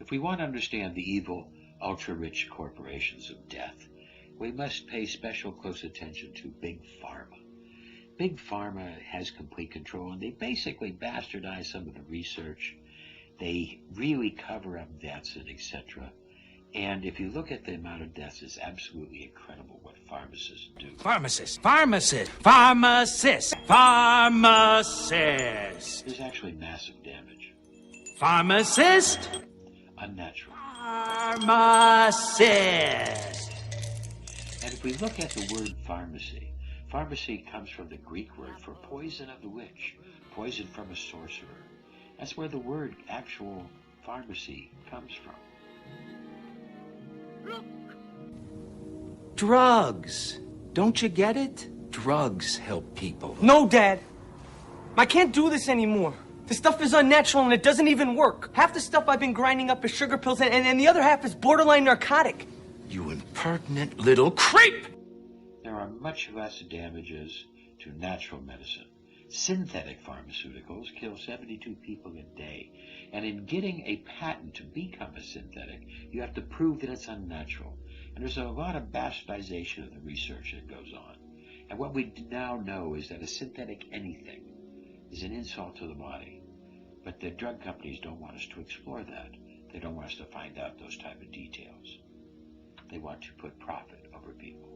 If we want to understand the evil, ultra-rich corporations of death, we must pay special close attention to Big Pharma. Big Pharma has complete control, and they basically bastardize some of the research. They really cover up deaths and etc. And if you look at the amount of deaths, it's absolutely incredible what pharmacists do. Pharmacist, pharmacist, pharmacist, pharmacist. There's actually massive damage. Pharmacist? Unnatural. Pharmacist. And if we look at the word pharmacy, pharmacy comes from the Greek word for poison of the witch, poison from a sorcerer. That's where the word actual pharmacy comes from. Drugs. Don't you get it? Drugs help people. No, Dad. I can't do this anymore. The stuff is unnatural and it doesn't even work. Half the stuff I've been grinding up is sugar pills and the other half is borderline narcotic. You impertinent little creep! There are much less damages to natural medicine. Synthetic pharmaceuticals kill 72 people a day. And in getting a patent to become a synthetic, you have to prove that it's unnatural. And there's a lot of bastardization of the research that goes on. And what we now know is that a synthetic anything is an insult to the body. But the drug companies don't want us to explore that. They don't want us to find out those type of details. They want to put profit over people.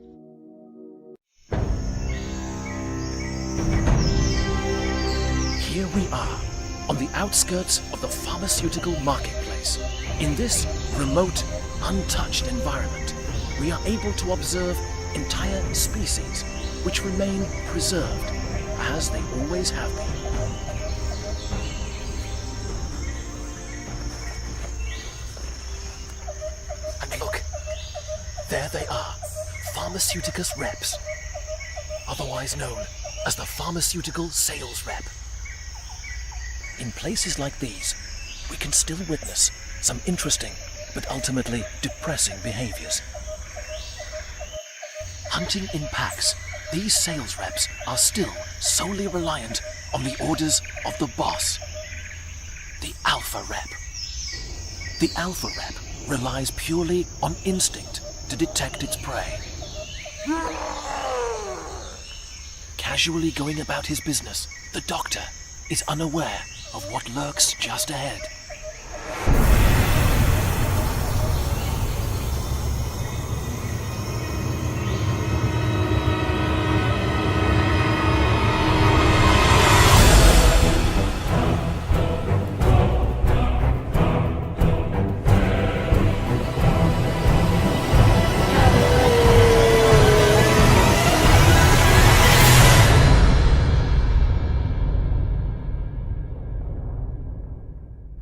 Here we are, on the outskirts of the pharmaceutical marketplace. In this remote, untouched environment, we are able to observe entire species which remain preserved, as they always have been. And look, there they are, Pharmaceuticus reps, otherwise known as the pharmaceutical sales rep. In places like these, we can still witness some interesting but ultimately depressing behaviors. Hunting in packs, these sales reps are still solely reliant on the orders of the boss, the alpha rep. The alpha rep relies purely on instinct to detect its prey. Casually going about his business, the doctor is unaware of what lurks just ahead.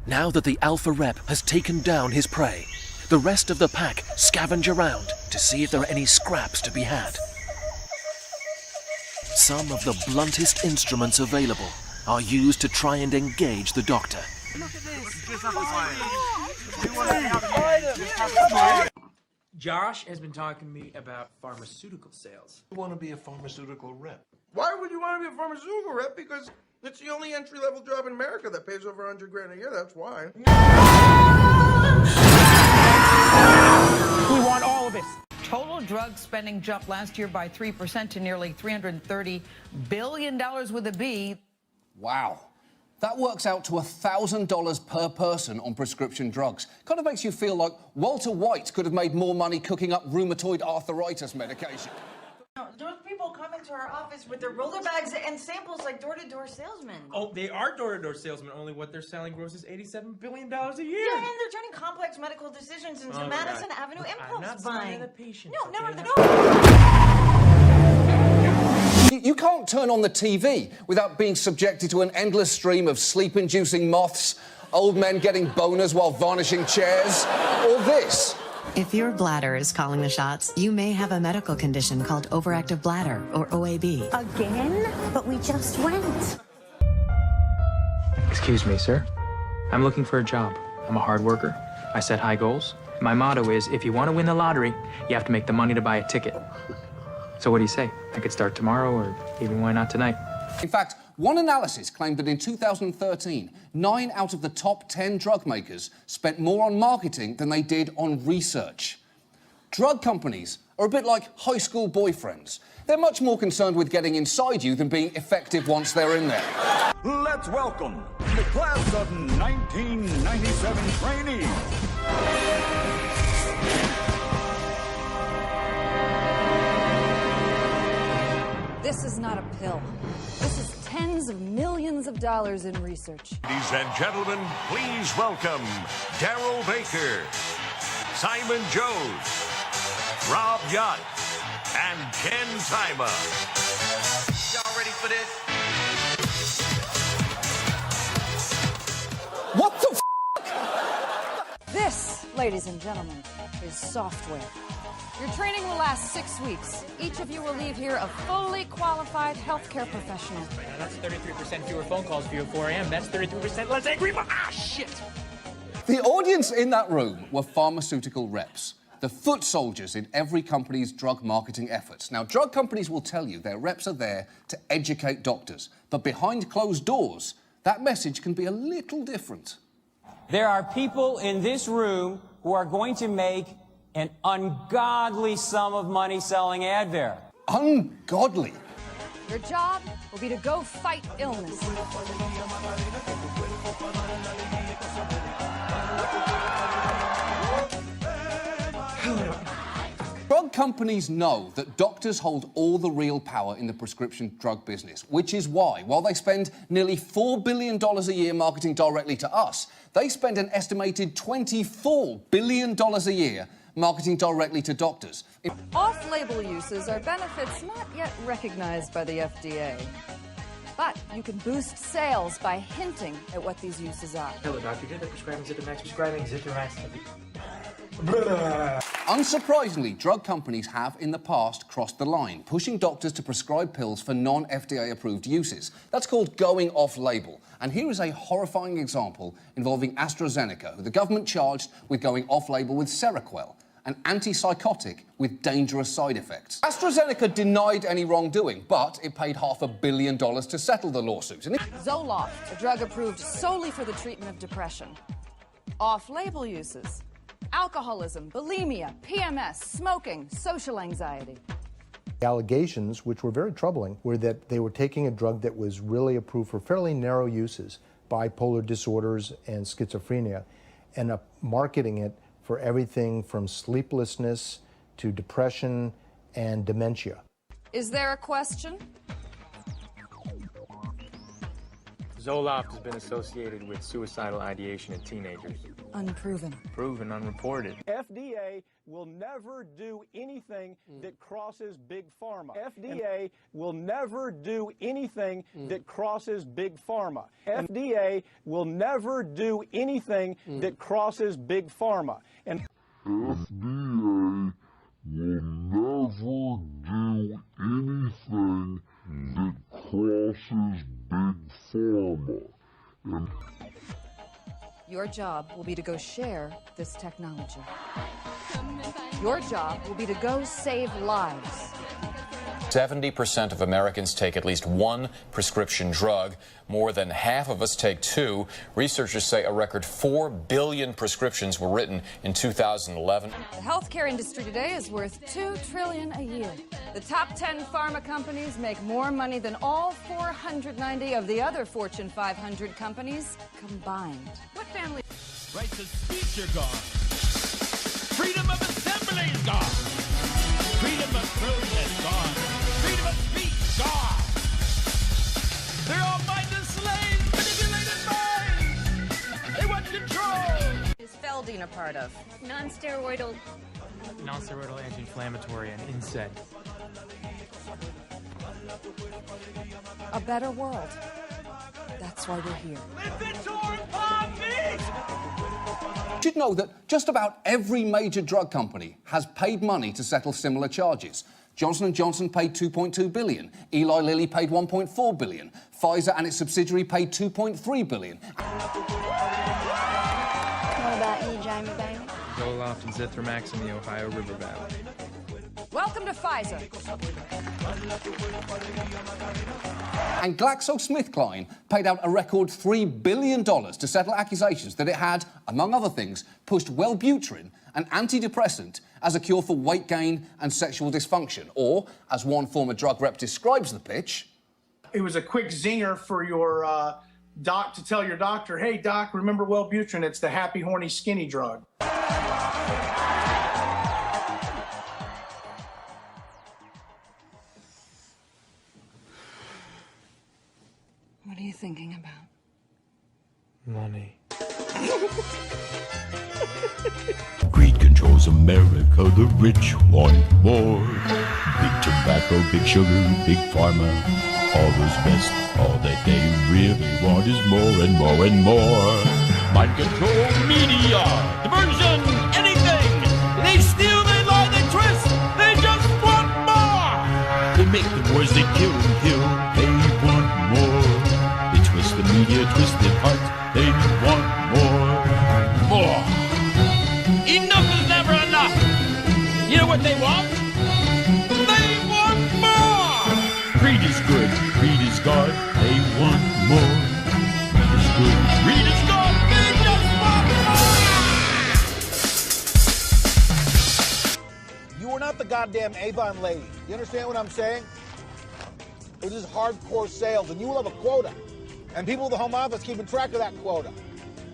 Now that the alpha rep has taken down his prey, the rest of the pack scavenge around to see if there are any scraps to be had. Some of the bluntest instruments available are used to try and engage the doctor. Look at this. Josh has been talking to me about pharmaceutical sales. You want to be a pharmaceutical rep? Why would you want to be a pharmaceutical rep? Because it's the only entry-level job in America that pays over $100 grand a year. That's why. We want all of it. Total drug spending jumped last year by 3% to nearly $330 billion with a B. Wow. That works out to $1,000 per person on prescription drugs. Kind of makes you feel like Walter White could have made more money cooking up rheumatoid arthritis medication. Those people come into our office with their roller bags and samples like door-to-door salesmen. Oh, they are door-to-door salesmen, only what they're selling grosses $87 billion a year. Yeah, and they're turning complex medical decisions into Madison Avenue I'm not impulse buying. the patient. No, okay? no. You can't turn on the TV without being subjected to an endless stream of sleep-inducing moths, old men getting boners while varnishing chairs, or this. If your bladder is calling the shots, you may have a medical condition called overactive bladder, or OAB. Again? But we just went. Excuse me, sir. I'm looking for a job. I'm a hard worker. I set high goals. My motto is, if you want to win the lottery, you have to make the money to buy a ticket. So what do you say? I could start tomorrow, or even why not tonight? In fact, one analysis claimed that in 2013, 9 out of the top 10 drug makers spent more on marketing than they did on research. Drug companies are a bit like high school boyfriends. They're much more concerned with getting inside you than being effective once they're in there. Let's welcome the class of 1997 trainees. This is not a pill. This is tens of millions of dollars in research. Ladies and gentlemen, please welcome Daryl Baker, Simon Jones, Rob Yacht, and Ken Tima. Y'all ready for this? What the f***? This, ladies and gentlemen, is software. Your training will last 6 weeks. Each of you will leave here a fully qualified healthcare professional. That's 33% fewer phone calls for you at 4 a.m. That's 33% less angry. Shit! The audience in that room were pharmaceutical reps, the foot soldiers in every company's drug marketing efforts. Now, drug companies will tell you their reps are there to educate doctors, but behind closed doors, that message can be a little different. There are people in this room who are going to make an ungodly sum of money selling Advair. Ungodly? Your job will be to go fight illness. Drug companies know that doctors hold all the real power in the prescription drug business, which is why, while they spend nearly $4 billion a year marketing directly to us, they spend an estimated $24 billion a year marketing directly to doctors. Off-label uses are benefits not yet recognized by the FDA. But you can boost sales by hinting at what these uses are. Hello, Dr. Did the prescribing Zithromax, prescribing Zithromax. Unsurprisingly, drug companies have in the past crossed the line, pushing doctors to prescribe pills for non-FDA approved uses. That's called going off-label. And here is a horrifying example involving AstraZeneca, who the government charged with going off-label with Seroquel, an antipsychotic with dangerous side effects. AstraZeneca denied any wrongdoing, but it paid $500 million to settle the lawsuit. Zoloft, a drug approved solely for the treatment of depression. Off-label uses: alcoholism, bulimia, PMS, smoking, social anxiety. The allegations, which were very troubling, were that they were taking a drug that was really approved for fairly narrow uses, bipolar disorders and schizophrenia, and marketing it for everything from sleeplessness to depression and dementia. Is there a question? Zoloft has been associated with suicidal ideation in teenagers. Unproven. Proven, unreported. FDA will never do anything that crosses big pharma. FDA will never do anything that crosses big pharma. FDA will never do anything that crosses big pharma. And FDA will never do anything that crosses big pharma. And your job will be to go share this technology. Your job will be to go save lives. 70% of Americans take at least one prescription drug. More than half of us take two. Researchers say a record 4 billion prescriptions were written in 2011. The healthcare industry today is worth $2 trillion a year. The top 10 pharma companies make more money than all 490 of the other Fortune 500 companies combined. What family? Rights of speech are gone. Freedom of assembly is gone. Freedom of protest gone. Freedom of speech gone. They're all mindless slaves, manipulated minds. They want control. Is Feldine a part of? Non-steroidal anti-inflammatory and NSAID. A better world. That's why we're here. You should know that just about every major drug company has paid money to settle similar charges. Johnson & Johnson paid $2.2 billion. Eli Lilly paid $1.4 billion. Pfizer and its subsidiary paid $2.3 billion. What about you, Jamie, baby? Zoloft and Zithromax in the Ohio River Valley. Welcome to Pfizer. And GlaxoSmithKline paid out a record $3 billion to settle accusations that it had, among other things, pushed Wellbutrin, an antidepressant, as a cure for weight gain and sexual dysfunction. Or, as one former drug rep describes the pitch, it was a quick zinger for your doc to tell your doctor, hey, doc, remember Wellbutrin, it's the happy, horny, skinny drug. What are you thinking about? Money. Greed controls America, the rich want more. Big tobacco, big sugar, big pharma, all is best. All that they really want is more and more and more. Mind control, media, diversion, anything. They steal, they lie, they twist, they just want more. They make the wars, they kill and kill, they want more. They twist the media, twist their heart, they want more. More. Enough is never enough. You know what they want? They want more. Greed is good. Greed is God. They want more. Greed is good. Greed is God. They just want more. You are not the goddamn Avon lady. You understand what I'm saying? This is hardcore sales, and you will have a quota. And people at the home office keeping track of that quota.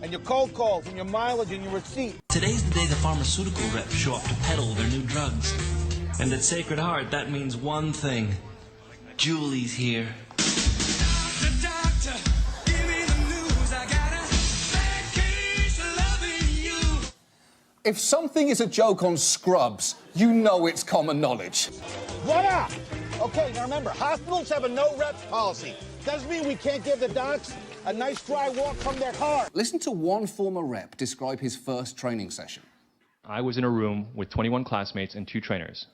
And your cold calls, and your mileage, and your receipt. Today's the day the pharmaceutical reps show up to peddle their new drugs. And at Sacred Heart, that means one thing. Julie's here. The doctor, give me the news. I got a vacation loving you. if something is a joke on Scrubs, you know it's common knowledge. Voila! Okay, now remember, hospitals have a no-reps policy. Doesn't mean we can't give the docs a nice dry walk from their car. Listen to one former rep describe his first training session. I was in a room with 21 classmates and 2 trainers,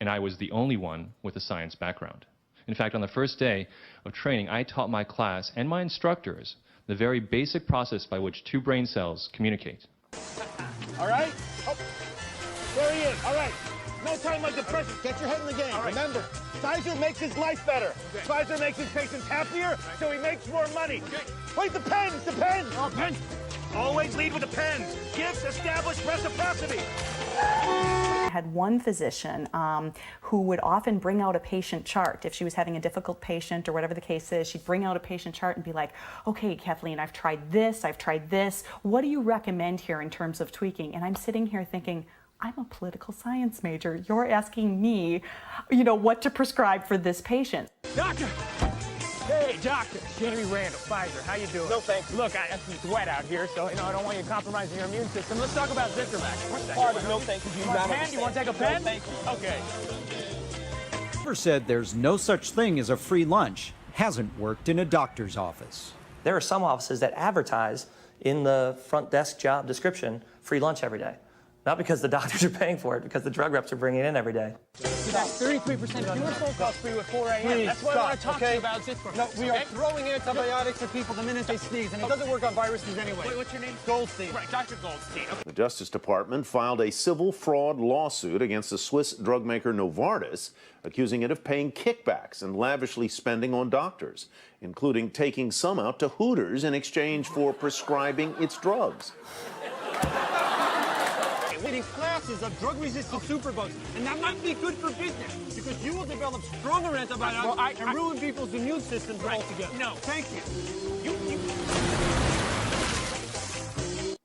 and I was the only one with a science background. In fact, on the first day of training, I taught my class and my instructors the very basic process by which 2 brain cells communicate. All right? Oh, there he is. All right. No time like the present. Get your head in the game. Right. Remember, Pfizer makes his life better. Okay. Pfizer makes his patients happier, so he makes more money. Okay. Wait, the pens, the pens. Oh, pens. Always lead with the pens. Gifts establish reciprocity. I had one physician who would often bring out a patient chart. If she was having a difficult patient or whatever the case is, she'd bring out a patient chart and be like, okay, Kathleen, I've tried this. What do you recommend here in terms of tweaking? And I'm sitting here thinking, I'm a political science major. You're asking me, what to prescribe for this patient. Doctor! Hey, doctor. Jamie Randall, Pfizer. How you doing? No, thanks. Look, it's wet out here, so, I don't want you compromising your immune system. Let's talk about Zithromax. Part of no, thank you. You want a pen? You want to take a pen? No, thank you. Okay. Whoever said there's no such thing as a free lunch hasn't worked in a doctor's office. There are some offices that advertise in the front desk job description free lunch every day. Not because the doctors are paying for it, because the drug reps are bringing it in every day. That's 33% fewer phone calls for you at 4 a.m. That's what I want to talk to you about Zithromax. No, we are throwing antibiotics at people the minute they sneeze, and it doesn't work on viruses anyway. Wait, what's your name? Goldstein. Right, Dr. Goldstein. Okay. The Justice Department filed a civil fraud lawsuit against the Swiss drug maker Novartis, accusing it of paying kickbacks and lavishly spending on doctors, including taking some out to Hooters in exchange for prescribing its drugs. Leading classes of drug-resistant superbugs, and that might be good for business because you will develop stronger antibiotics and ruin people's immune systems altogether. No, thank you.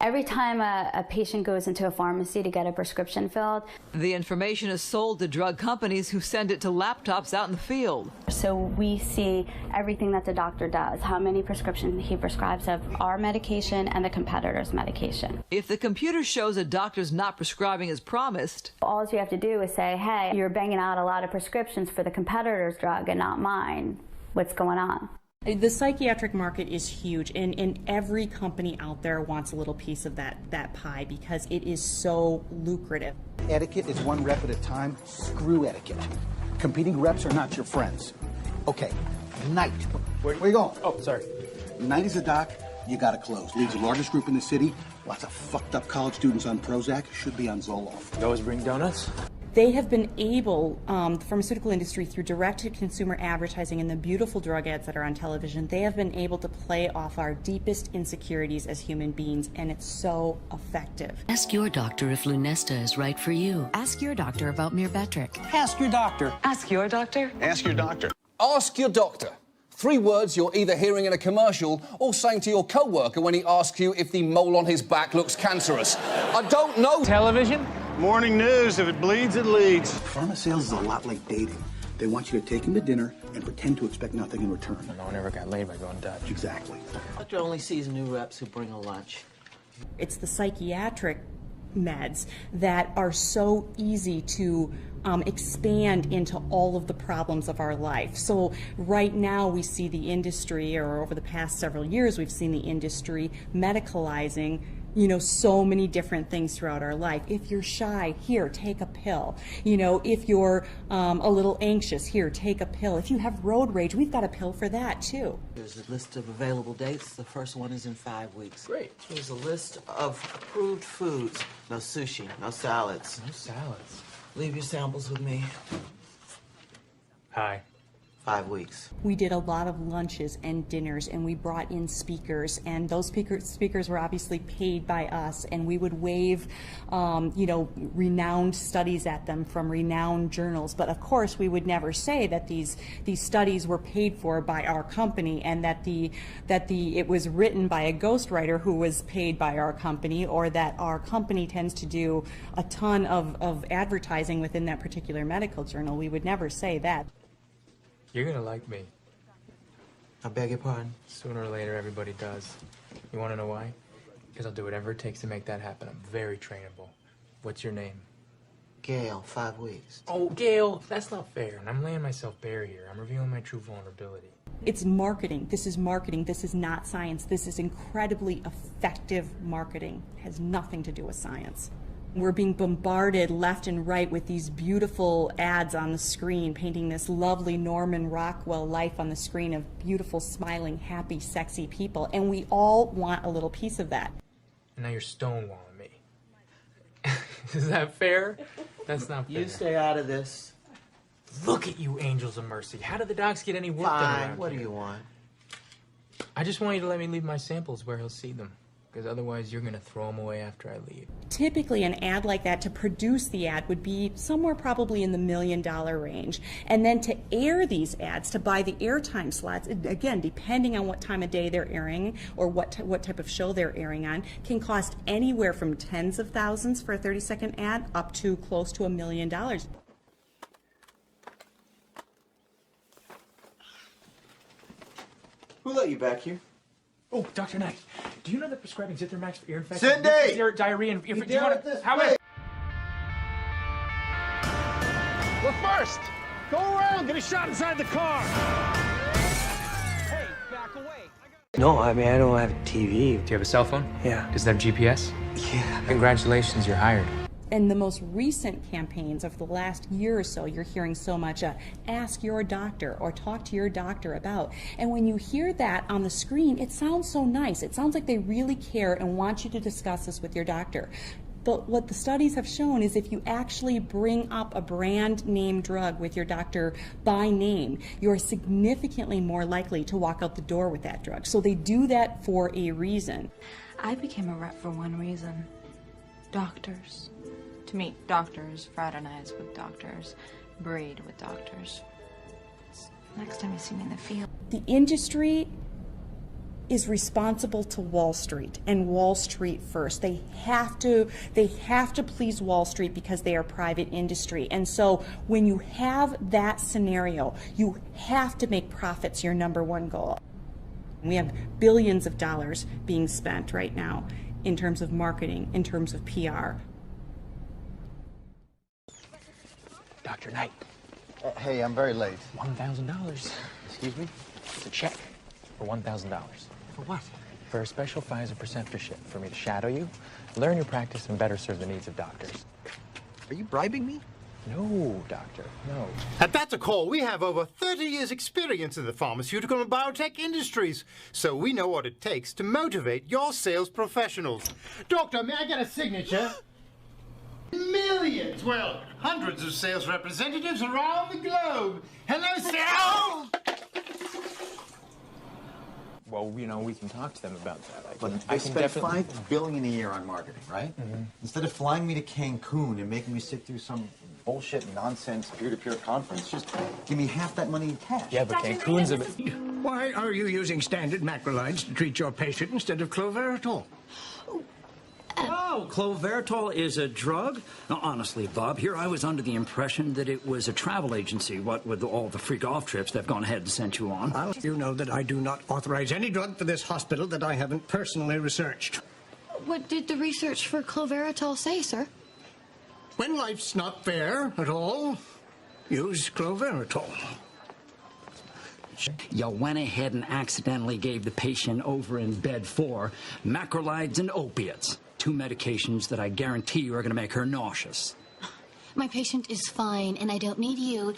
Every time a patient goes into a pharmacy to get a prescription filled, the information is sold to drug companies who send it to laptops out in the field. So we see everything that the doctor does, how many prescriptions he prescribes of our medication and the competitor's medication. If the computer shows a doctor's not prescribing as promised, all you have to do is say, hey, you're banging out a lot of prescriptions for the competitor's drug and not mine. What's going on? The psychiatric market is huge, and every company out there wants a little piece of that pie because it is so lucrative. Etiquette is one rep at a time. Screw etiquette. Competing reps are not your friends. Okay, Knight. Where you going? Oh, sorry. Knight is a doc you gotta close. Leads the largest group in the city. Lots of fucked up college students on Prozac. Should be on Zoloft. You always bring donuts? they have been able, the pharmaceutical industry, through direct-to-consumer advertising and the beautiful drug ads that are on television, they have been able to play off our deepest insecurities as human beings, and it's so effective. Ask your doctor if Lunesta is right for you. Ask your doctor about Myrbetriq. Ask your doctor. Ask your doctor. Ask your doctor. Ask your doctor. 3 words you're either hearing in a commercial or saying to your co-worker when he asks you if the mole on his back looks cancerous. I don't know. Television? Morning news. If it bleeds, it leads. Pharma sales is a lot like dating. They want you to take him to dinner and pretend to expect nothing in return. No one ever got laid by going Dutch. Exactly. Doctor only sees new reps who bring a lunch. It's the psychiatric meds that are so easy to expand into all of the problems of our life. So right now we see the industry, or over the past several years, we've seen the industry medicalizing, you know, so many different things throughout our life. If you're shy, here, take a pill. You know, if you're a little anxious, here, take a pill. If you have road rage, we've got a pill for that too. There's a list of available dates. The first one is in 5 weeks. Great. There's a list of approved foods. No sushi, no salads. No salads. Leave your samples with me. Hi. 5 weeks. We did a lot of lunches and dinners, and we brought in speakers, and those speakers were obviously paid by us, and we would wave, you know, renowned studies at them from renowned journals. But of course, we would never say that these studies were paid for by our company, and that it was written by a ghostwriter who was paid by our company, or that our company tends to do a ton of advertising within that particular medical journal. We would never say that. You're gonna like me. I beg your pardon? Sooner or later, everybody does. You wanna know why? Because I'll do whatever it takes to make that happen. I'm very trainable. What's your name? Gail, 5 weeks. Oh, Gail, that's not fair. And I'm laying myself bare here. I'm revealing my true vulnerability. It's marketing. This is marketing. This is not science. This is incredibly effective marketing. It has nothing to do with science. We're being bombarded left and right with these beautiful ads on the screen, painting this lovely Norman Rockwell life on the screen of beautiful, smiling, happy, sexy people. And we all want a little piece of that. And now you're stonewalling me. Is that fair? That's not fair. You stay out of this. Look at you, angels of mercy. How do the docs get any work done Fine. around What here? do you want? I just want you to let me leave my samples where he'll see them. Because otherwise you're going to throw them away after I leave. Typically an ad like that, to produce the ad, would be somewhere probably in the $1 million range. And then to air these ads, to buy the airtime slots, again, depending on what time of day they're airing or what type of show they're airing on, can cost anywhere from tens of thousands for a 30-second ad up to close to $1 million. Who let you back here? Oh, Dr. Knight, do you know that prescribing Zithromax for ear infection? Cindy! Diarrhea and ear You do you did wanna, it this how way. Well, first, go around, get a shot inside the car. Hey, back away. No, I mean, I don't have a TV. Do you have a cell phone? Yeah. Does it have GPS? Yeah. Congratulations, you're hired. In the most recent campaigns of the last year or so, you're hearing so much, ask your doctor or talk to your doctor about. And when you hear that on the screen, it sounds so nice. It sounds like they really care and want you to discuss this with your doctor. But what the studies have shown is if you actually bring up a brand name drug with your doctor by name, you're significantly more likely to walk out the door with that drug. So they do that for a reason. I became a rep for one reason. Doctors. To meet doctors, fraternize with doctors, breed with doctors. Next time you see me in the field. The industry is responsible to Wall Street, and Wall Street first. They have to please Wall Street because they are private industry. And so when you have that scenario, you have to make profits your number one goal. We have billions of dollars being spent right now in terms of marketing, in terms of PR. Dr. Knight. Hey, I'm very late. $1,000. Excuse me? It's a check for $1,000. For what? For a special Pfizer preceptorship for me to shadow you, learn your practice, and better serve the needs of doctors. Are you bribing me? No, doctor, no. At Datacall, we have over 30 years' experience in the pharmaceutical and biotech industries, so we know what it takes to motivate your sales professionals. Doctor, may I get a signature? Millions! Well, hundreds of sales representatives around the globe. Hello, sales! Well, you know, we can talk to them about that. But I they can spend definitely... $5 billion a year on marketing, right? Instead of flying me to Cancun and making me sit through some bullshit nonsense peer-to-peer conference, just give me half that money in cash. Yeah, but Cancun's a bit... Why are you using standard macrolides to treat your patient instead of cloveritol? Oh, cloveritol is a drug? Now, honestly, Bob, here I was under the impression that it was a travel agency. What with all the free golf trips they've gone ahead and sent you on. You know that I do not authorize any drug for this hospital that I haven't personally researched. What did the research for cloveritol say, sir? When life's not fair at all, use cloveritol. You went ahead and accidentally gave the patient over in bed 4 macrolides and opiates. 2 medications that I guarantee you are going to make her nauseous. My patient is fine, and I don't need you.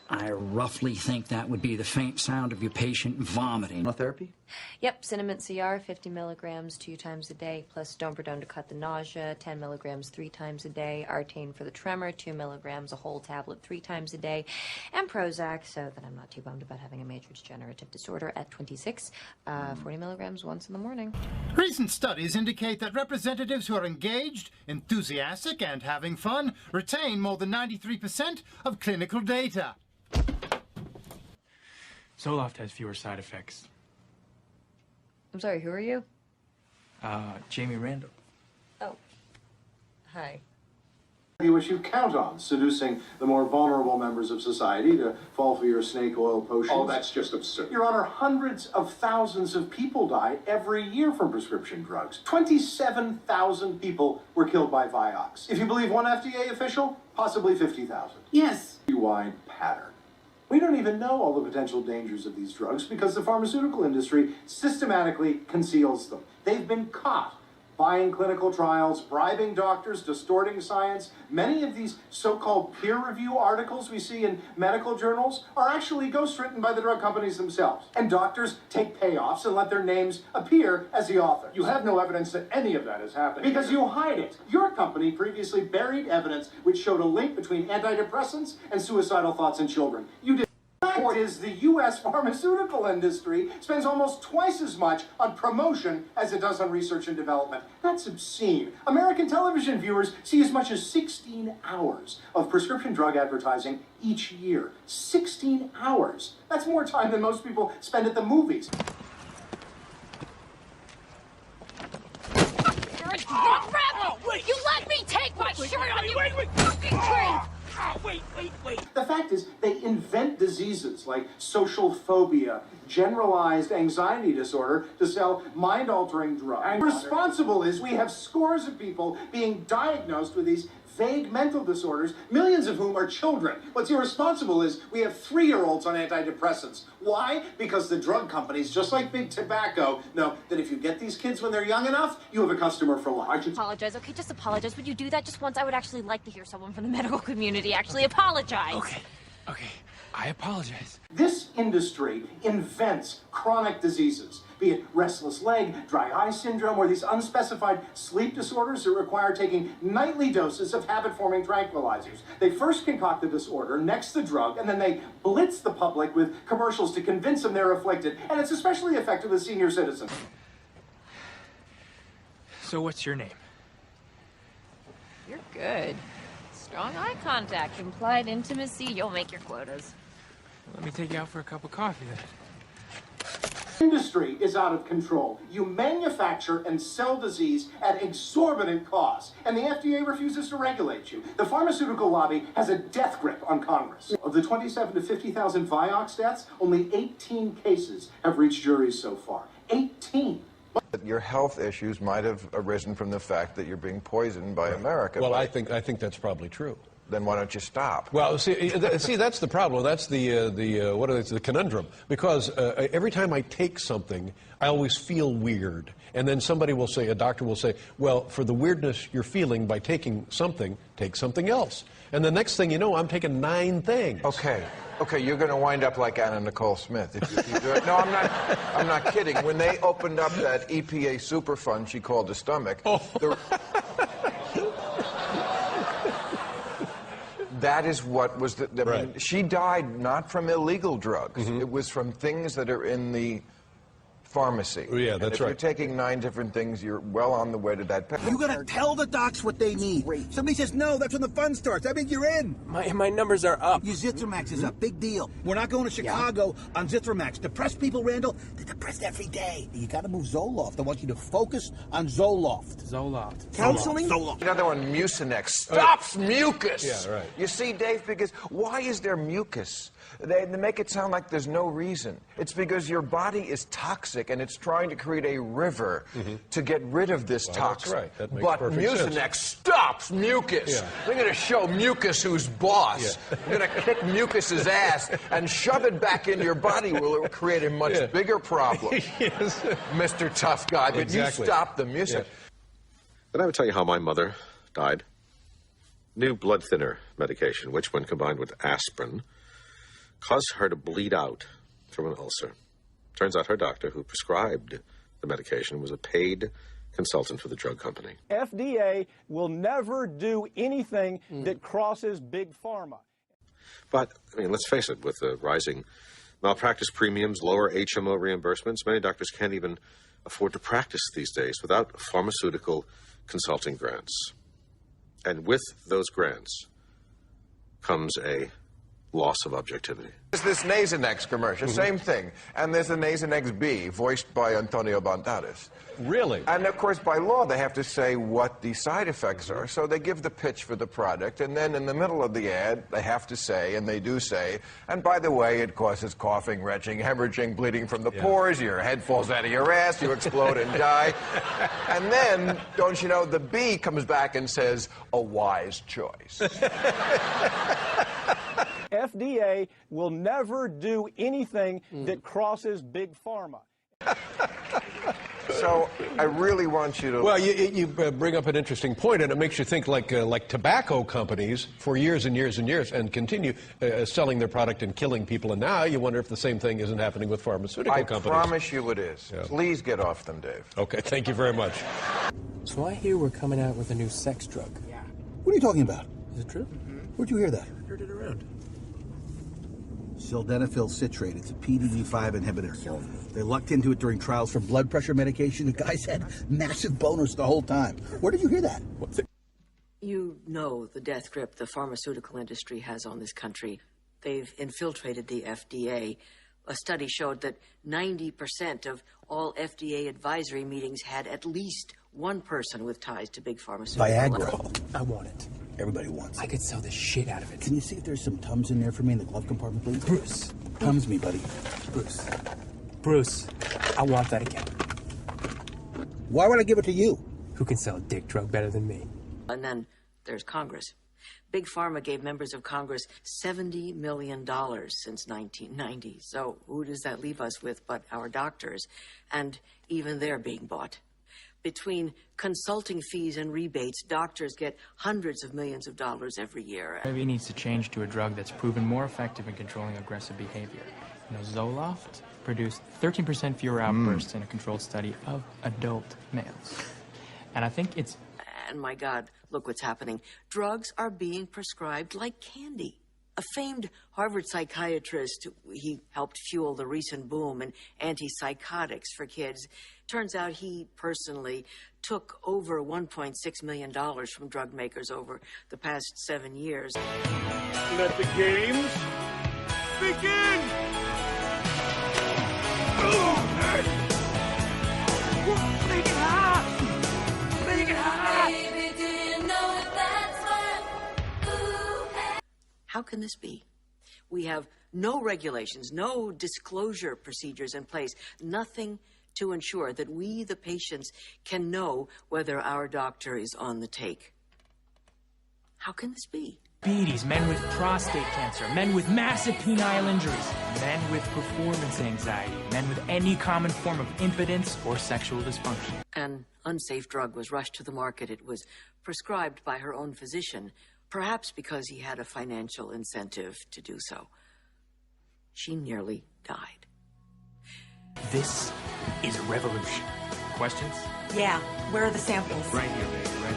I roughly think that would be the faint sound of your patient vomiting. Therapy? Yep, Cinnamon CR, 50 milligrams 2 times a day, plus Domperidone to cut the nausea, 10 milligrams 3 times a day, Artane for the tremor, 2 milligrams a whole tablet 3 times a day, and Prozac, so that I'm not too bummed about having a major degenerative disorder at 26, 40 milligrams once in the morning. Recent studies indicate that representatives who are engaged, enthusiastic, and having fun retain more than 93% of clinical data. Zoloft has fewer side effects. I'm sorry, who are you? Jamie Randall. Oh. Hi. Which you count on, seducing the more vulnerable members of society to fall for your snake oil potions. Oh, that's just absurd. Your Honor, hundreds of thousands of people die every year from prescription drugs. 27,000 people were killed by Vioxx. If you believe one FDA official, possibly 50,000. Yes. Wide pattern. We don't even know all the potential dangers of these drugs because the pharmaceutical industry systematically conceals them. They've been caught buying clinical trials, bribing doctors, distorting science. Many of these so-called peer review articles we see in medical journals are actually ghostwritten by the drug companies themselves. And doctors take payoffs and let their names appear as the authors. You have no evidence that any of that is happening. Because you hide it. Your company previously buried evidence which showed a link between antidepressants and suicidal thoughts in children. You did. The fact is the U.S. pharmaceutical industry spends almost twice as much on promotion as it does on research and development. That's obscene. American television viewers see as much as 16 hours of prescription drug advertising each year. 16 hours. That's more time than most people spend at the movies. You're a drug rebel! You let me take my shirt on, you fucking creep! Oh, wait. The fact is, they invent diseases like social phobia, generalized anxiety disorder to sell mind-altering drugs. And responsible is we have scores of people being diagnosed with these vague mental disorders, millions of whom are children. What's irresponsible is we have 3-year-olds on antidepressants. Why? Because the drug companies, just like big tobacco, know that if you get these kids when they're young enough, you have a customer for life. Apologize, okay? Just apologize. Would you do that just once? I would actually like to hear someone from the medical community actually apologize. Okay, I apologize. This industry invents chronic diseases, be it restless leg, dry eye syndrome, or these unspecified sleep disorders that require taking nightly doses of habit-forming tranquilizers. They first concoct the disorder, next the drug, and then they blitz the public with commercials to convince them they're afflicted, and it's especially effective with senior citizens. So what's your name? You're good. Strong eye contact, implied intimacy. You'll make your quotas. Let me take you out for a cup of coffee then. Industry is out of control. You manufacture and sell disease at exorbitant costs, and the FDA refuses to regulate you. The pharmaceutical lobby has a death grip on Congress. Of the 27 to 50,000 Vioxx deaths, only 18 cases have reached juries so far. 18. Your health issues might have arisen from the fact that you're being poisoned by America. Well, I think that's probably true. Then why don't you stop? Well, see, that's the problem. That's the conundrum. Because every time I take something, I always feel weird. And then somebody will say, a doctor will say, well, for the weirdness you're feeling by taking something, take something else. And the next thing you know, I'm taking 9 things. Okay, you're going to wind up like Anna Nicole Smith if you keep doing it. No, I'm not kidding. When they opened up that EPA Superfund she called the stomach, That is what was the. I mean, Right. she died not from illegal drugs. It was from things that are in the pharmacy. Yeah, And that's if right. you're taking 9 different things, you're well on the way to that. You gotta tell the docs what they need. Somebody says no, that's when the fun starts. That means you're in. My numbers are up. Your Zithromax is a big deal. We're not going to Chicago on Zithromax. Depressed people, Randall, they're depressed every day. You gotta move Zoloft. I want you to focus on Zoloft. Zoloft. Counseling? Zoloft. Another one, Mucinex, stops mucus. Yeah, right. You see, Dave, because why is there mucus? They make it sound like there's no reason. It's because your body is toxic and it's trying to create a river to get rid of this Well, toxin. that's right. That makes But perfect Mucinex sense. stops mucus. Yeah. They're going to show mucus who's boss. Yeah. They're going to kick mucus's ass and shove it back into your body. Will it create a much bigger problem? Yes. Mr. Tough Guy, but Exactly. you stop the mucus. Did I ever tell you how my mother died? New blood thinner medication, which when combined with aspirin, caused her to bleed out from an ulcer. Turns out her doctor who prescribed the medication was a paid consultant for the drug company. FDA will never do anything that crosses big pharma. But, I mean, let's face it, with the rising malpractice premiums, lower HMO reimbursements, many doctors can't even afford to practice these days without pharmaceutical consulting grants. And with those grants comes a loss of objectivity. There's this Nasonex commercial, same thing. And there's the Nasonex B, voiced by Antonio Banderas. Really? And of course, by law, they have to say what the side effects are. So they give the pitch for the product, and then in the middle of the ad, they have to say, and they do say, and by the way, it causes coughing, retching, hemorrhaging, bleeding from the pores, your head falls out of your ass, you explode and die. And then, don't you know, the B comes back and says, a wise choice. FDA will never do anything that crosses big pharma. So I really want you to... Well, you bring up an interesting point, and it makes you think like tobacco companies for years and years and years and continue selling their product and killing people. And now you wonder if the same thing isn't happening with pharmaceutical companies. I promise you it is. Yeah. Please get off them, Dave. Okay, thank you very much. So I hear we're coming out with a new sex drug. Yeah. What are you talking about? Is it true? Where'd you hear that? Heard it around. Sildenafil citrate. It's a PDE5 inhibitor. They lucked into it during trials for blood pressure medication. The guys had massive boners the whole time. Where did you hear that? You know the death grip the pharmaceutical industry has on this country. They've infiltrated the FDA. A study showed that 90% of all FDA advisory meetings had at least one person with ties to big pharmaceutical. Viagra. I want it. Everybody wants it. I could sell the shit out of it. Can you see if there's some Tums in there for me in the glove compartment, please? Bruce. Tums me, buddy. Bruce, I want that again. Why would I give it to you? Who can sell a dick drug better than me? And then there's Congress. Big Pharma gave members of Congress $70 million since 1990. So who does that leave us with but our doctors? And even they're being bought. Between consulting fees and rebates, doctors get hundreds of millions of dollars every year. Maybe it needs to change to a drug that's proven more effective in controlling aggressive behavior. You know, Zoloft produced 13% fewer outbursts in a controlled study of adult males. And I think it's... And my God, look what's happening. Drugs are being prescribed like candy. A famed Harvard psychiatrist, he helped fuel the recent boom in antipsychotics for kids. Turns out he personally took over $1.6 million from drug makers over the past 7 years. Let the games begin! Make it hot! Make it hot! Baby, do you know that's what? How can this be? We have no regulations, no disclosure procedures in place, nothing to ensure that we, the patients, can know whether our doctor is on the take. How can this be? Diabetes, men with prostate cancer, men with massive penile injuries, men with performance anxiety, men with any common form of impotence or sexual dysfunction. An unsafe drug was rushed to the market. It was prescribed by her own physician, perhaps because he had a financial incentive to do so. She nearly died. This is a revolution. Questions? Yeah. Where are the samples? Right here, baby. Right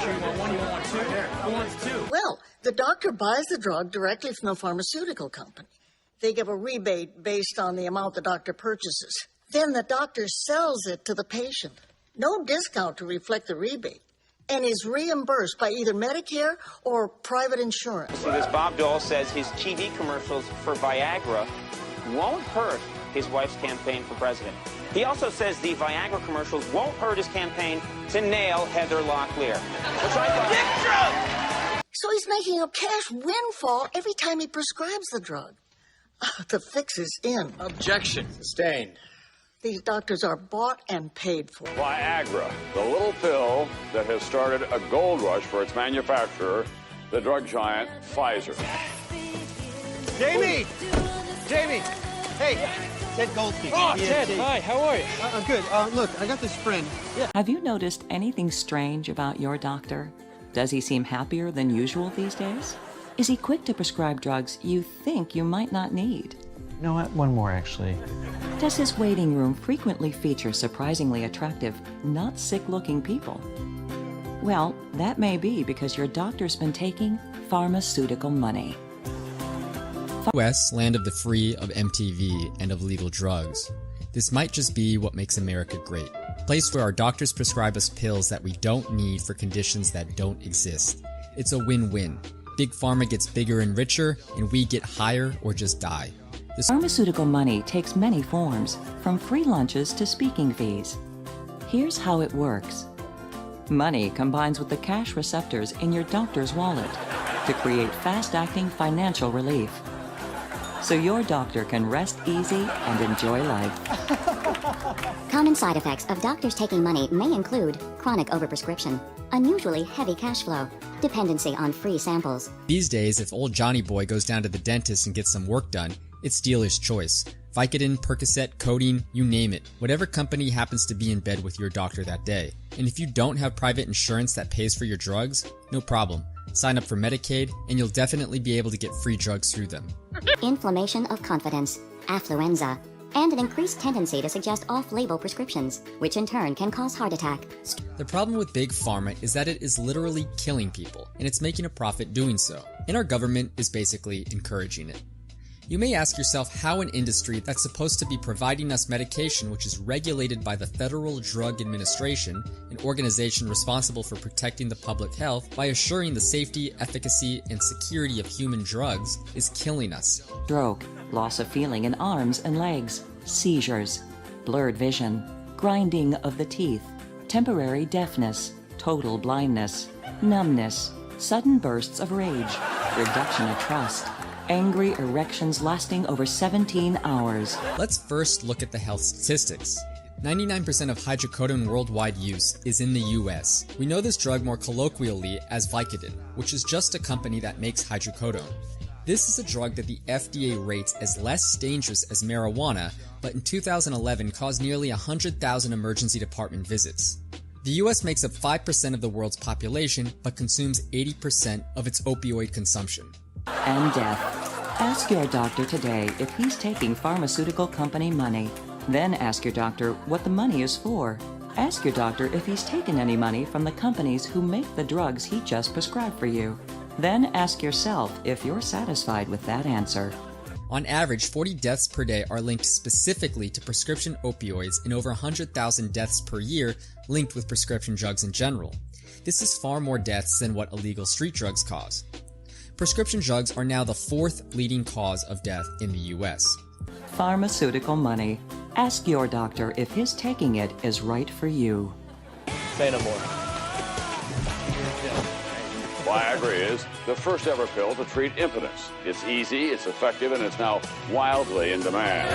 here. You want two? Who wants two? Well, the doctor buys the drug directly from the pharmaceutical company. They give a rebate based on the amount the doctor purchases. Then the doctor sells it to the patient. No discount to reflect the rebate. And is reimbursed by either Medicare or private insurance. See, this Bob Dole says his TV commercials for Viagra won't hurt his wife's campaign for president. He also says the Viagra commercials won't hurt his campaign to nail Heather Locklear. Which I thought... So he's making a cash windfall every time he prescribes the drug. The fix is in. Objection. Sustained. These doctors are bought and paid for. Viagra, the little pill that has started a gold rush for its manufacturer, the drug giant Pfizer. Jamie! Jamie! Hey, Ted Goldstein. Oh, Ted, hi, how are you? I'm good. Look, I got this friend. Have you noticed anything strange about your doctor? Does he seem happier than usual these days? Is he quick to prescribe drugs you think you might not need? You know what? One more, actually. Does his waiting room frequently feature surprisingly attractive, not sick-looking people? Well, that may be because your doctor's been taking pharmaceutical money. US, land of the free, of MTV, and of legal drugs. This might just be what makes America great. A place where our doctors prescribe us pills that we don't need for conditions that don't exist. It's a win-win. Big Pharma gets bigger and richer, and we get higher or just die. Pharmaceutical money takes many forms, from free lunches to speaking fees. Here's how it works. Money combines with the cash receptors in your doctor's wallet to create fast-acting financial relief. So your doctor can rest easy and enjoy life. Common side effects of doctors taking money may include chronic overprescription, unusually heavy cash flow, dependency on free samples. These days, if old Johnny Boy goes down to the dentist and gets some work done, it's dealer's choice. Vicodin, Percocet, codeine, you name it. Whatever company happens to be in bed with your doctor that day. And if you don't have private insurance that pays for your drugs, no problem. Sign up for Medicaid, and you'll definitely be able to get free drugs through them. Inflammation of confidence, affluenza, and an increased tendency to suggest off-label prescriptions, which in turn can cause heart attack. The problem with Big Pharma is that it is literally killing people, and it's making a profit doing so. And our government is basically encouraging it. You may ask yourself how an industry that's supposed to be providing us medication, which is regulated by the Federal Drug Administration, an organization responsible for protecting the public health by assuring the safety, efficacy, and security of human drugs, is killing us. Stroke, loss of feeling in arms and legs, seizures, blurred vision, grinding of the teeth, temporary deafness, total blindness, numbness, sudden bursts of rage, reduction of trust, angry erections lasting over 17 hours. Let's first look at the health statistics. 99% of hydrocodone worldwide use is in the US. We know this drug more colloquially as Vicodin, which is just a company that makes hydrocodone. This is a drug that the FDA rates as less dangerous as marijuana, but in 2011 caused nearly 100,000 emergency department visits. The US makes up 5% of the world's population, but consumes 80% of its opioid consumption. And death. Ask your doctor today if he's taking pharmaceutical company money. Then ask your doctor what the money is for. Ask your doctor if he's taken any money from the companies who make the drugs he just prescribed for you. Then ask yourself if you're satisfied with that answer. On average, 40 deaths per day are linked specifically to prescription opioids and over 100,000 deaths per year linked with prescription drugs in general. This is far more deaths than what illegal street drugs cause. Prescription drugs are now the 4th leading cause of death in the US. Pharmaceutical money. Ask your doctor if his taking it is right for you. Say no more. Viagra is the first ever pill to treat impotence. It's easy, it's effective, and it's now wildly in demand.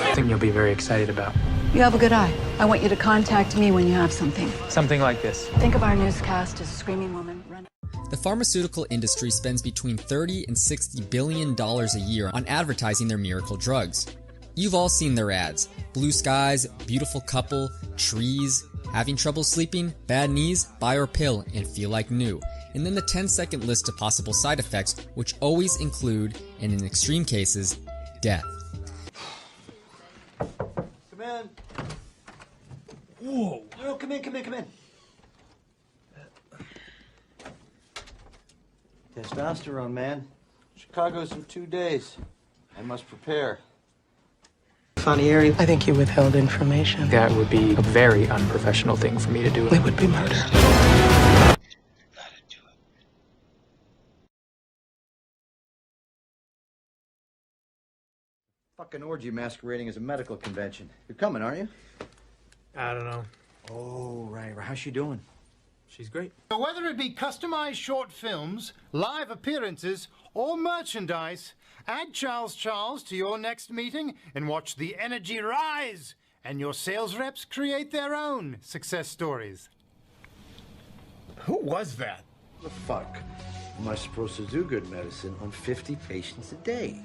Something you'll be very excited about. You have a good eye. I want you to contact me when you have something. Something like this. Think of our newscast as a screaming woman running. The pharmaceutical industry spends between $30 and $60 billion a year on advertising their miracle drugs. You've all seen their ads. Blue skies, beautiful couple, trees, having trouble sleeping, bad knees, buy our pill and feel like new. And then the 10-second list of possible side effects, which always include, and in extreme cases, death. Come in. Whoa. No, come in. Testosterone, man. Chicago's in 2 days. I must prepare. Sanieri, I think you withheld information. That would be a very unprofessional thing for me to do. It would be murder. Fucking orgy masquerading as a medical convention. You're coming, aren't you? I don't know. Oh, right. How's she doing? She's great. So whether it be customized short films, live appearances, or merchandise, add Charles to your next meeting and watch the energy rise, and your sales reps create their own success stories. Who was that? The fuck am I supposed to do good medicine on 50 patients a day?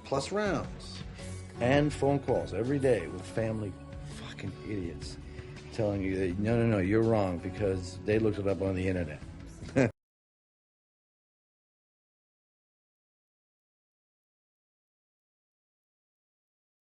Plus rounds. And phone calls every day with family fucking idiots telling you that, no, you're wrong because they looked it up on the internet.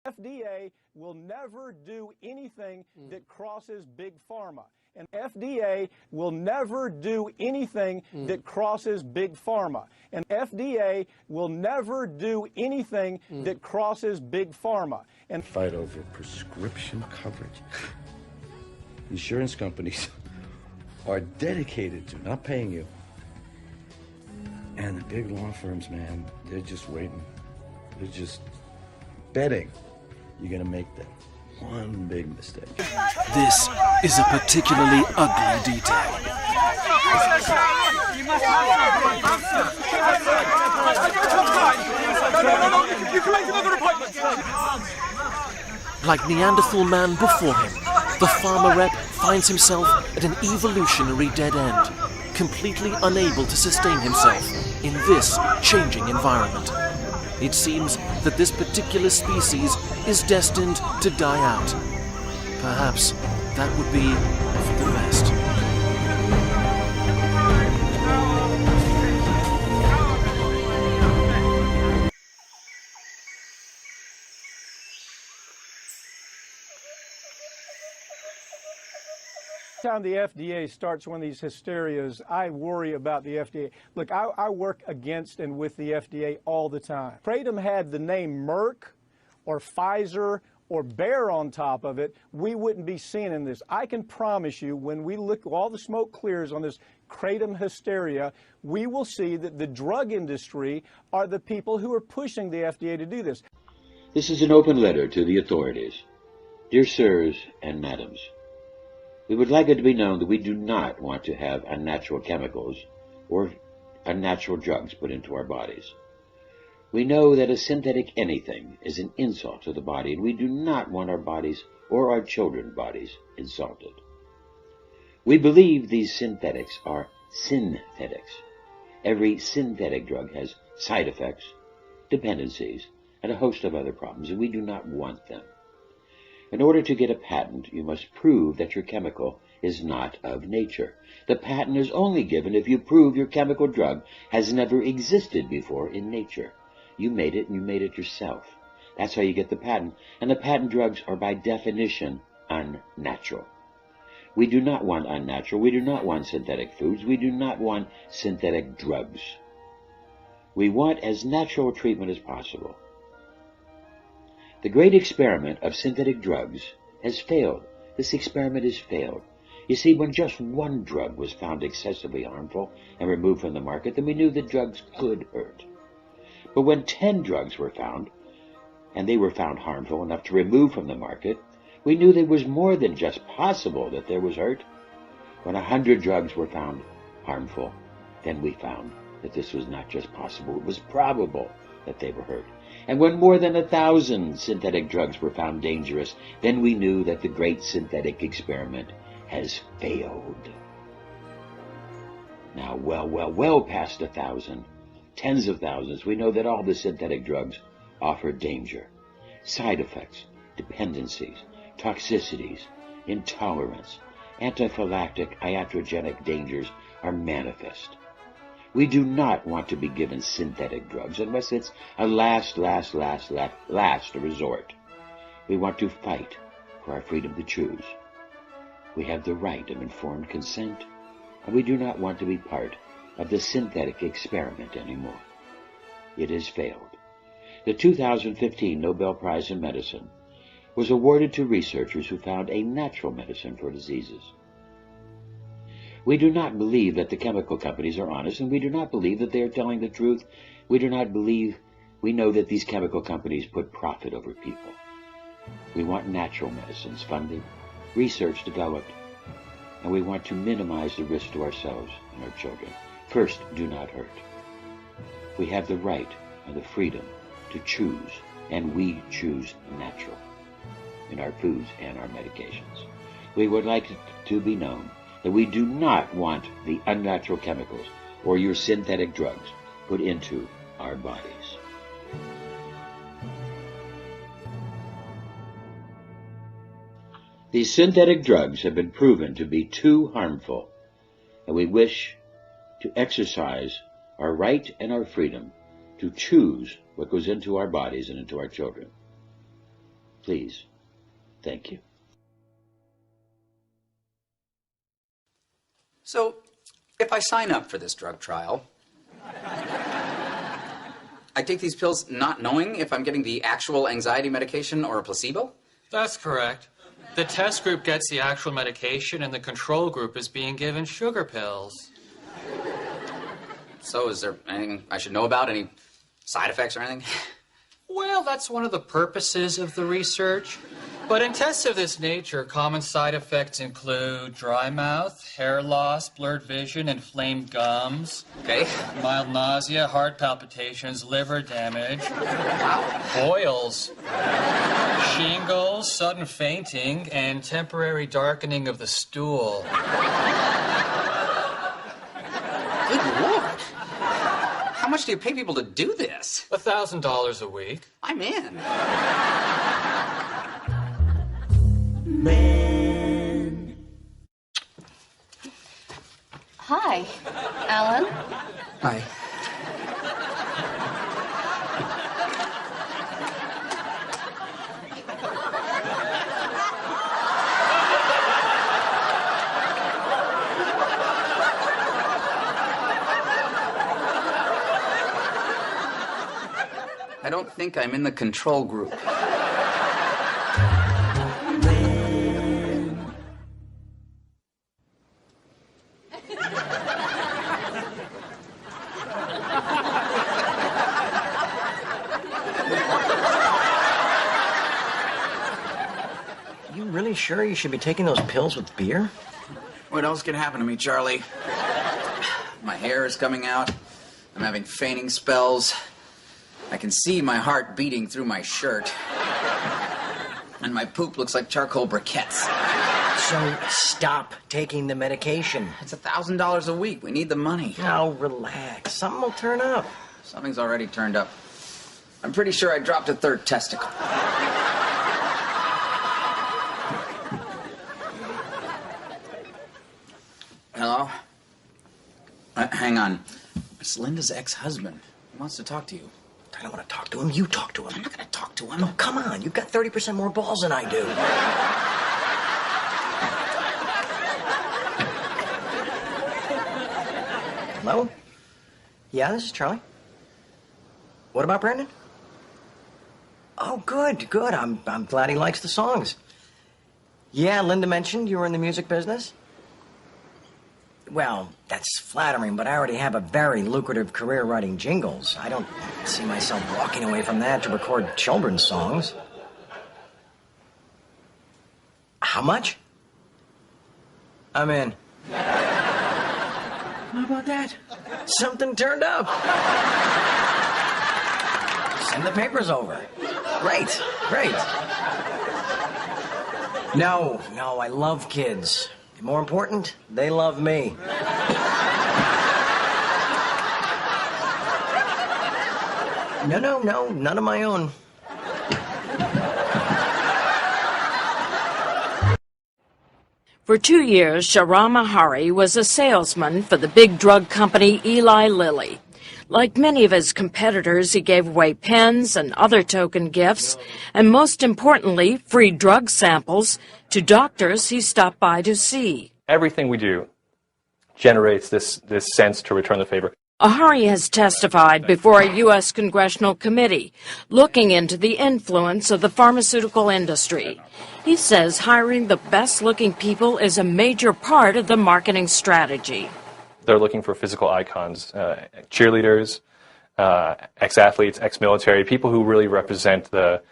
FDA will never do anything that crosses Big Pharma. And FDA will never do anything that crosses Big Pharma. And FDA will never do anything that crosses Big Pharma. And Fight over prescription coverage. Insurance companies are dedicated to not paying you. And the big law firms, man, they're just waiting. They're just betting you're gonna make that one big mistake. This is a particularly ugly detail. Like Neanderthal man before him, the farmer rep finds himself at an evolutionary dead end, completely unable to sustain himself in this changing environment. It seems that this particular species is destined to die out. Perhaps that would be for the best. Time the FDA starts one of these hysterias, I worry about the FDA. Look, I work against and with the FDA all the time. Kratom had the name Merck or Pfizer or Bayer on top of it, we wouldn't be seeing in this. I can promise you, when we look, all the smoke clears on this Kratom hysteria, we will see that the drug industry are the people who are pushing the FDA to do this. This is an open letter to the authorities. Dear sirs and madams, we would like it to be known that we do not want to have unnatural chemicals or unnatural drugs put into our bodies. We know that a synthetic anything is an insult to the body, and we do not want our bodies or our children's bodies insulted. We believe these synthetics are synthetics. Every synthetic drug has side effects, dependencies, and a host of other problems, and we do not want them. In order to get a patent, you must prove that your chemical is not of nature. The patent is only given if you prove your chemical drug has never existed before in nature. You made it, and you made it yourself. That's how you get the patent. And the patent drugs are by definition unnatural. We do not want unnatural. We do not want synthetic foods. We do not want synthetic drugs. We want as natural treatment as possible. The great experiment of synthetic drugs has failed. This experiment has failed. You see, when just one drug was found excessively harmful and removed from the market, then we knew that drugs could hurt. But when 10 drugs were found, and they were found harmful enough to remove from the market, we knew there was more than just possible that there was hurt. When 100 drugs were found harmful, then we found that this was not just possible, it was probable that they were hurt. And when more than 1,000 synthetic drugs were found dangerous, then we knew that the great synthetic experiment has failed. Now, well past 1,000, tens of thousands, we know that all the synthetic drugs offer danger, side effects, dependencies, toxicities, intolerance, anaphylactic, iatrogenic dangers are manifest. We do not want to be given synthetic drugs unless it's a last resort. We want to fight for our freedom to choose. We have the right of informed consent, and we do not want to be part of the synthetic experiment anymore. It has failed. The 2015 Nobel Prize in Medicine was awarded to researchers who found a natural medicine for diseases. We do not believe that the chemical companies are honest, and we do not believe that they are telling the truth. We know that these chemical companies put profit over people. We want natural medicines funded, research developed, and we want to minimize the risk to ourselves and our children. First, do not hurt. We have the right and the freedom to choose, and we choose natural in our foods and our medications. We would like it to be known that we do not want the unnatural chemicals or your synthetic drugs put into our bodies. These synthetic drugs have been proven to be too harmful, and we wish to exercise our right and our freedom to choose what goes into our bodies and into our children. Please, thank you. So, if I sign up for this drug trial, I take these pills not knowing if I'm getting the actual anxiety medication or a placebo? That's correct. The test group gets the actual medication, and the control group is being given sugar pills. So is there anything I should know about? Any side effects or anything? Well, that's one of the purposes of the research. But in tests of this nature, common side effects include dry mouth, hair loss, blurred vision, inflamed gums. Okay. Mild nausea, heart palpitations, liver damage. Boils. Shingles, sudden fainting, and temporary darkening of the stool. Good Lord. How much do you pay people to do this? $1,000 a week. I'm in. Man. Hi, Alan. Hi. I don't think I'm in the control group. You really sure you should be taking those pills with beer? What else could happen to me, Charlie? My hair is coming out. I'm having fainting spells. I can see my heart beating through my shirt. And my poop looks like charcoal briquettes. So stop taking the medication. It's $1,000 a week. We need the money. Now relax. Something will turn up. Something's already turned up. I'm pretty sure I dropped a third testicle. Hello? Hang on. It's Linda's ex-husband. He wants to talk to you. I don't want to talk to him. You talk to him. I'm not going to talk to him. Oh, come on. You've got 30% more balls than I do. Hello? Yeah, this is Charlie. What about Brandon? Oh, good, good. I'm glad he likes the songs. Yeah, Linda mentioned you were in the music business. Well, that's flattering, but I already have a very lucrative career writing jingles. I don't see myself walking away from that to record children's songs. How much? I'm in. How about that? Something turned up. Send the papers over. Great, great. No, I love kids. More important, they love me. No, none of my own. For 2 years, Shahram Mahari was a salesman for the big drug company Eli Lilly. Like many of his competitors, he gave away pens and other token gifts, and most importantly, free drug samples to doctors he stopped by to see. Everything we do generates this sense to return the favor. Ahari has testified before a U.S. congressional committee looking into the influence of the pharmaceutical industry. He says hiring the best-looking people is a major part of the marketing strategy. They're looking for physical icons, cheerleaders, ex-athletes, ex-military, people who really represent the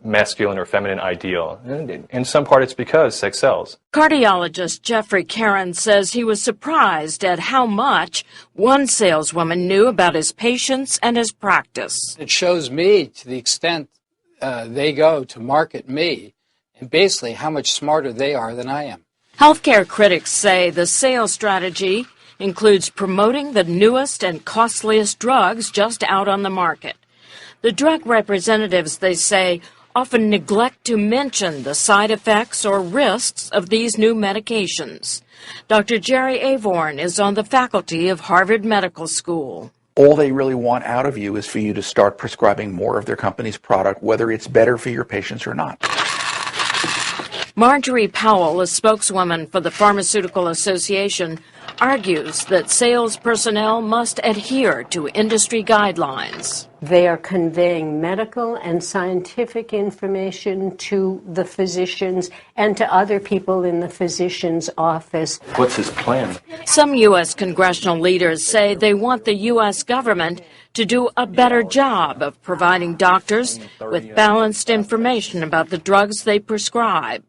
masculine or feminine ideal. And in some part, it's because sex sells. Cardiologist Jeffrey Caron says he was surprised at how much one saleswoman knew about his patients and his practice. It shows me, to the extent they go to market me, and basically how much smarter they are than I am. Healthcare critics say the sales strategy includes promoting the newest and costliest drugs just out on the market. The drug representatives, they say, often neglect to mention the side effects or risks of these new medications. Dr. Jerry Avorn is on the faculty of Harvard Medical School. All they really want out of you is for you to start prescribing more of their company's product, whether it's better for your patients or not. Marjorie Powell, a spokeswoman for the Pharmaceutical Association, argues that sales personnel must adhere to industry guidelines. They are conveying medical and scientific information to the physicians and to other people in the physician's office. What's his plan? Some U.S. congressional leaders say they want the U.S. government to do a better job of providing doctors with balanced information about the drugs they prescribe.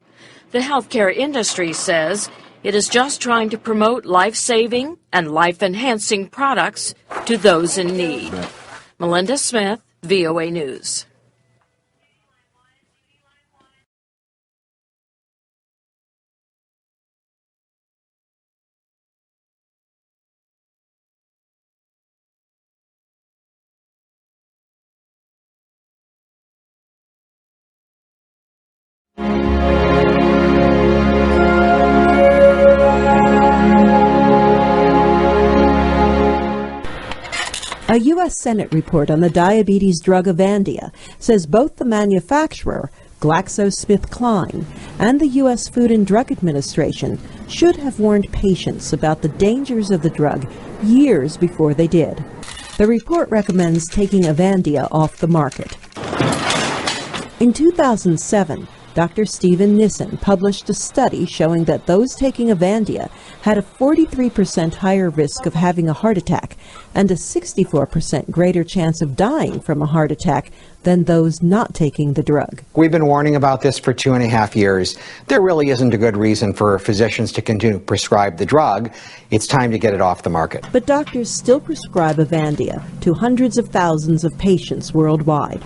The healthcare industry says it is just trying to promote life-saving and life-enhancing products to those in need. Melinda Smith, VOA News. A U.S. Senate report on the diabetes drug Avandia says both the manufacturer, GlaxoSmithKline, and the U.S. Food and Drug Administration should have warned patients about the dangers of the drug years before they did. The report recommends taking Avandia off the market. In 2007, Dr. Stephen Nissen published a study showing that those taking Avandia had a 43% higher risk of having a heart attack and a 64% greater chance of dying from a heart attack than those not taking the drug. We've been warning about this for 2.5 years. There really isn't a good reason for physicians to continue to prescribe the drug. It's time to get it off the market. But doctors still prescribe Avandia to hundreds of thousands of patients worldwide.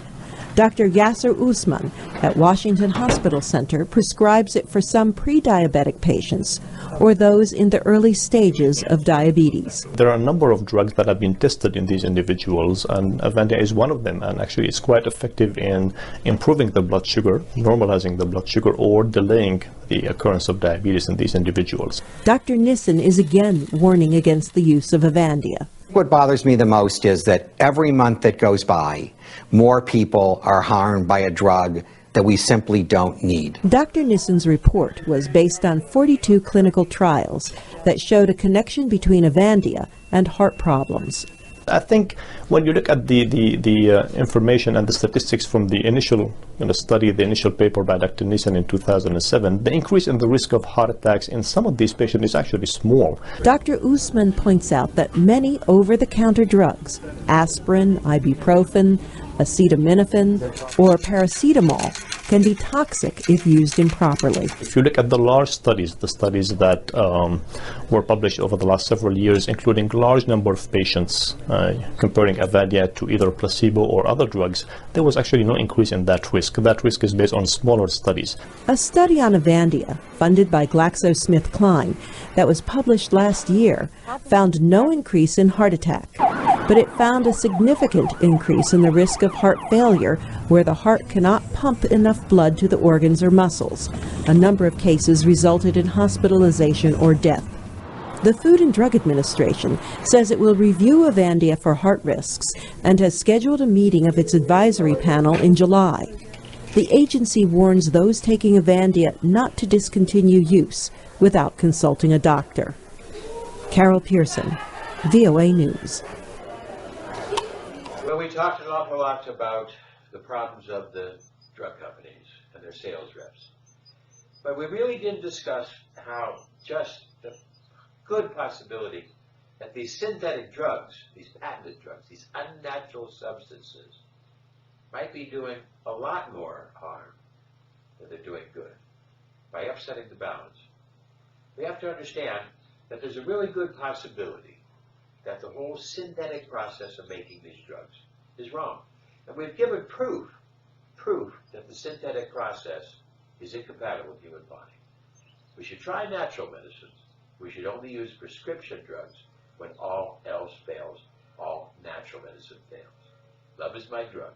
Dr. Yasser Usman at Washington Hospital Center prescribes it for some pre-diabetic patients or those in the early stages of diabetes. There are a number of drugs that have been tested in these individuals, and Avandia is one of them, and actually it's quite effective in improving the blood sugar, normalizing the blood sugar, or delaying the occurrence of diabetes in these individuals. Dr. Nissen is again warning against the use of Avandia. What bothers me the most is that every month that goes by, more people are harmed by a drug that we simply don't need. Dr. Nissen's report was based on 42 clinical trials that showed a connection between Avandia and heart problems. I think when you look at the information and the statistics from the initial study, the initial paper by Dr. Nissen in 2007, the increase in the risk of heart attacks in some of these patients is actually small. Dr. Usman points out that many over-the-counter drugs, aspirin, ibuprofen, acetaminophen, or paracetamol, can be toxic if used improperly. If you look at the large studies, the studies that were published over the last several years, including a large number of patients comparing Avandia to either placebo or other drugs, there was actually no increase in that risk. That risk is based on smaller studies. A study on Avandia, funded by GlaxoSmithKline, that was published last year, found no increase in heart attack, but it found a significant increase in the risk of heart failure where the heart cannot pump enough blood to the organs or muscles. A number of cases resulted in hospitalization or death. The Food and Drug Administration says it will review Avandia for heart risks and has scheduled a meeting of its advisory panel in July. The agency warns those taking Avandia not to discontinue use without consulting a doctor. Carol Pearson, VOA News. Well, we talked an awful lot about the problems of the drug companies and their sales reps. But we really didn't discuss how just the good possibility that these synthetic drugs, these patented drugs, these unnatural substances, might be doing a lot more harm than they're doing good by upsetting the balance. We have to understand that there's a really good possibility that the whole synthetic process of making these drugs is wrong. And we've given proof that the synthetic process is incompatible with the human body. We should try natural medicines. We should only use prescription drugs when all else fails, all natural medicine fails. Love is my drug.